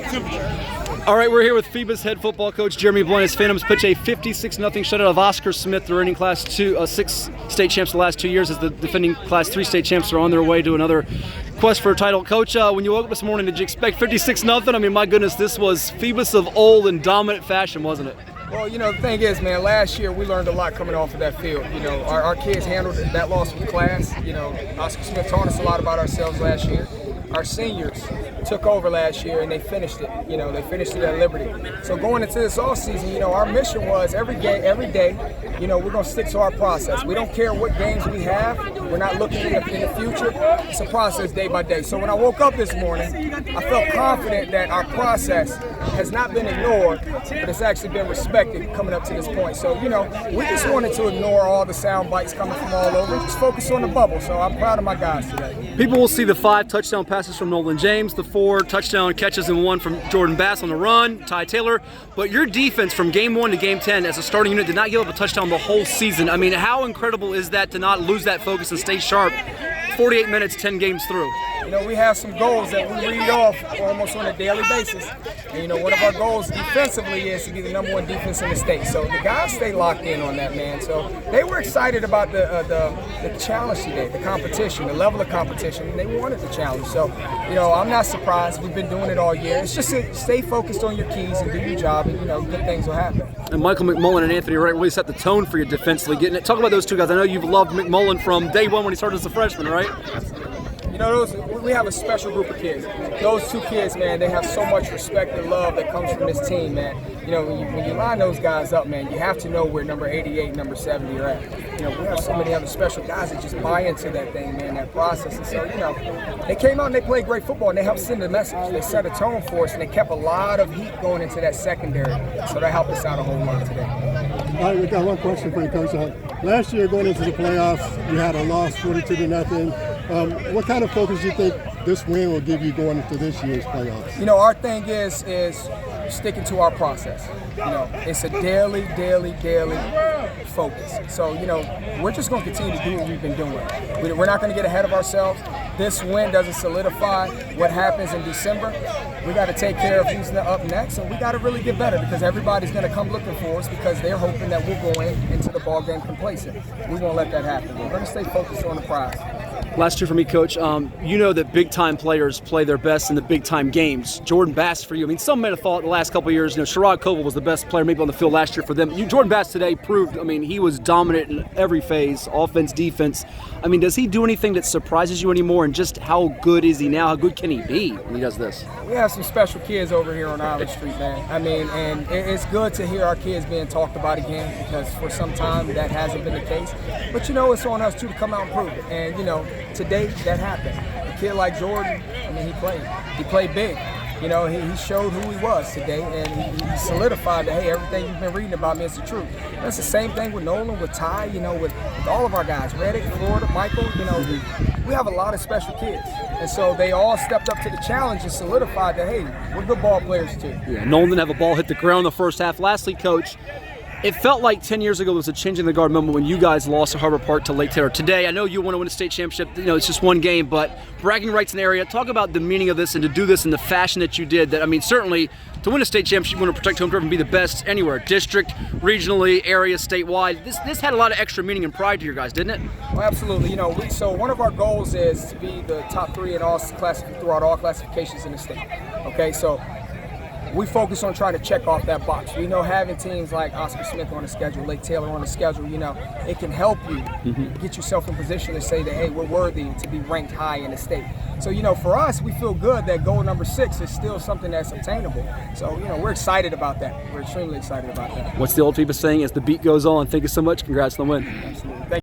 All right, we're here with Phoebus head football coach Jeremy Blunt. His Phantoms pitch a 56-0 shutout of Oscar Smith, the reigning Class 2, 6 state champs the last 2 years, as the defending Class 3 state champs are on their way to another quest for a title. Coach, when you woke up this morning, did you expect 56-0? I mean, my goodness, this was Phoebus of old in dominant fashion, wasn't it? Well, the thing is, man, last year we learned a lot coming off of that field. Our kids handled that loss with class. Oscar Smith taught us a lot about ourselves last year. Our seniors took over last year and they finished it. They finished it at Liberty. So going into this offseason, our mission was every day, we're going to stick to our process. We don't care what games we have. We're not looking in the future. It's a process day by day. So when I woke up this morning, I felt confident that our process has not been ignored, but it's actually been respected coming up to this point. So, we just wanted to ignore all the sound bites coming from all over and just focus on the bubble. So I'm proud of my guys today. People will see the 5 touchdown passes from Nolan James, the 4 touchdown catches and 1 from Jordan Bass on the run, Ty Taylor. But your defense from game 1 to game 10 as a starting unit did not give up a touchdown the whole season. I mean, how incredible is that to not lose that focus and stay sharp 48 minutes, 10 games through? We have some goals that we read off almost on a daily basis. And, one of our goals defensively is to be the #1 defense in the state. So the guys stay locked in on that, man. So they were excited about the challenge today, the competition, the level of competition, and they wanted the challenge. So, I'm not surprised. We've been doing it all year. It's just to stay focused on your keys and do your job, and, good things will happen. And Michael McMullen and Anthony Wright really set the tone for you defensively. Getting it. Talk about those two guys. I know you've loved McMullen from day one when he started as a freshman, right? We have a special group of kids. Those 2 kids, man, they have so much respect and love that comes from this team, man. When you line those guys up, man, you have to know where number 88, number 70 are at. We have so many other special guys that just buy into that thing, man, that process. And so, they came out and they played great football and they helped send a message. They set a tone for us and they kept a lot of heat going into that secondary. So that helped us out a whole lot today. All right, we got one question for you, Coach. Last year, going into the playoffs, you had a loss 42-0. What kind of focus do you think this win will give you going into this year's playoffs? Our thing is sticking to our process. It's a daily focus. So, we're just going to continue to do what we've been doing. We're not going to get ahead of ourselves. This win doesn't solidify what happens in December. We got to take care of who's up next, and we got to really get better because everybody's going to come looking for us because they're hoping that we'll go into the ball game complacent. We won't let that happen. We're going to stay focused on the prize. Last year for me, Coach, you know that big-time players play their best in the big-time games. Jordan Bass for you. I mean, some might have thought the last couple of years, Sherrod Koval was the best player maybe on the field last year for them. Jordan Bass today proved, he was dominant in every phase, offense, defense. Does he do anything that surprises you anymore, and just how good is he now? How good can he be when he does this? We have some special kids over here on Island Street, man. And it's good to hear our kids being talked about again because for some time that hasn't been the case. But, it's on us, too, to come out and prove it. And, today that happened. A kid like Jordan, he played big. He showed who he was today, and he solidified that, hey, everything you've been reading about me is the truth. That's the same thing with Nolan, with Ty, with all of our guys, Reddick, Florida, Michael, we have a lot of special kids. And so they all stepped up to the challenge and solidified that, hey, we're good ball players too. Yeah, Nolan didn't have a ball hit the ground in the first half. Lastly, Coach, it felt like 10 years ago there was a change in the guard moment when you guys lost at Harbor Park to Lake Taylor. Today, I know you want to win a state championship. It's just one game, but bragging rights in the area. Talk about the meaning of this and to do this in the fashion that you did. That certainly to win a state championship, you want to protect home turf and be the best anywhere, district, regionally, area, statewide. This had a lot of extra meaning and pride to your guys, didn't it? Well, absolutely. So one of our goals is to be the top 3 in all throughout all classifications in the state. Okay, so we focus on trying to check off that box. We know having teams like Oscar Smith on the schedule, Lake Taylor on the schedule, it can help you get yourself in position to say that, hey, we're worthy to be ranked high in the state. So, for us, we feel good that goal number 6 is still something that's obtainable. So, we're excited about that. We're extremely excited about that. What's the old Phoebus saying as the beat goes on? Thank you so much. Congrats on the win. Absolutely. Thank you.